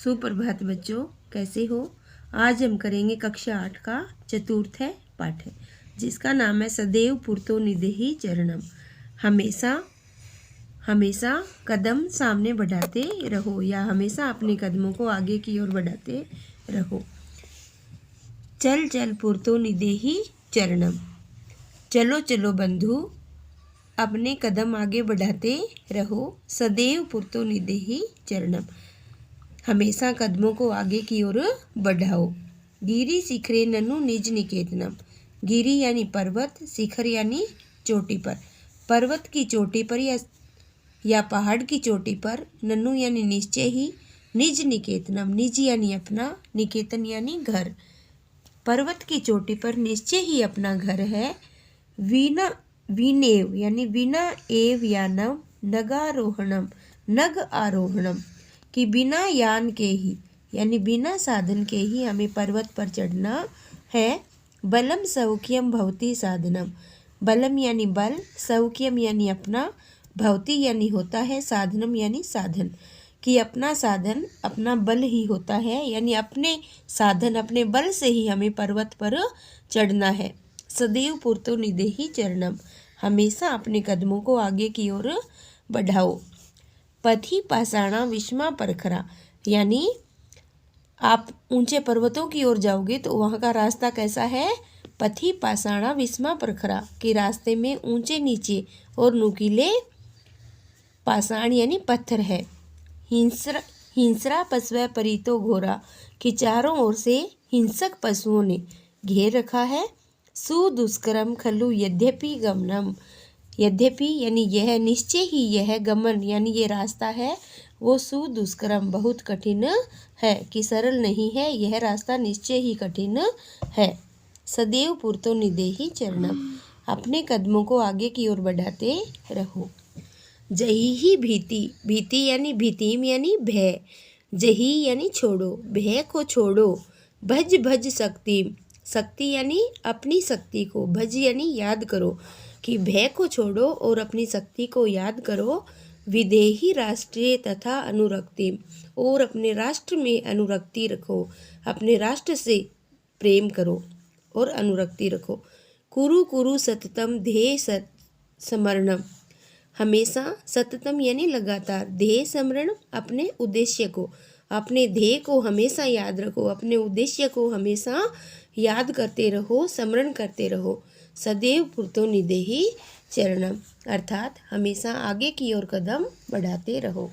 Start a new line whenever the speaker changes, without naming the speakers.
सुप्रभात बच्चों, कैसे हो। आज हम करेंगे कक्षा 8 का चतुर्थ पाठ है जिसका नाम है सदैव पूर्तो निदेहि चरणम। हमेशा कदम सामने बढ़ाते रहो या हमेशा अपने कदमों को आगे की ओर बढ़ाते रहो। चल चल पूर्तो निदेहि चरणम, चलो चलो बंधु अपने कदम आगे बढ़ाते रहो। सदैव पूर्तो निदेहि चरणम, हमेशा कदमों को आगे की ओर बढ़ाओ। गिरी शिखरे ननु निज निकेतनम, गिरी यानी पर्वत, शिखर यानी चोटी पर। पर्वत की चोटी पर या पहाड़ की चोटी पर, ननु यानी निश्चय ही, निज निकेतनम, निज यानी अपना, निकेतन यानी घर। पर्वत की चोटी पर निश्चय ही अपना घर है। वीना विनेव यानी विना एव यानम, नगारोहणम, नग आरोहणम, कि बिना यान के ही यानी बिना साधन के ही हमें पर्वत पर चढ़ना है। बलम सौख्यम भवति साधनम, बलम यानी बल, सौख्यम यानी अपना, भवति यानी होता है, साधनम यानी साधन, कि अपना साधन अपना बल ही होता है, यानी अपने साधन अपने बल से ही हमें पर्वत पर चढ़ना है। सदैव पूर्तो निदेहि चरणम, हमेशा अपने कदमों को आगे की ओर बढ़ाओ। पथि पाषाणा विस्मा परखरा, यानी आप ऊंचे पर्वतों की ओर जाओगे तो वहाँ का रास्ता कैसा है। पथि पाषाणा विस्मा परखरा, कि रास्ते में ऊंचे नीचे और नुकीले पाषाण यानी पत्थर है। हिंसरा पशव परितो घोरा, कि चारों ओर से हिंसक पशुओं ने घेर रखा है। सुदुष्करम खलु यद्यपि गमनम, यद्यपि यानी यह, निश्चय ही यह, गमन यानी ये रास्ता है वो सुदुष्करम बहुत कठिन है, कि सरल नहीं है, यह रास्ता निश्चय ही कठिन है। सदैव पूर्तो निदेहि चरणम, अपने कदमों को आगे की ओर बढ़ाते रहो। जही ही भीति, भीति यानी भीतिम यानी भय, जही यानी छोड़ो, भय को छोड़ो। भज भज शक्तिम, शक्ति यानी अपनी शक्ति को, भज यानी याद करो, कि भय को छोड़ो और अपनी शक्ति को याद करो। विदेही राष्ट्रीय तथा अनुरक्ति, और अपने राष्ट्र में अनुरक्ति रखो, अपने राष्ट्र से प्रेम करो और अनुरक्ति रखो। कुरु कुरु सततम ध्येय स्मरणम, हमेशा सततम यानी लगातार, ध्येय स्मरण अपने उद्देश्य को, अपने ध्येय को हमेशा याद रखो, अपने उद्देश्य को हमेशा याद करते रहो, स्मरण करते रहो। सदैव पूर्तो निदेहि चरणम, अर्थात हमेशा आगे की ओर कदम बढ़ाते रहो।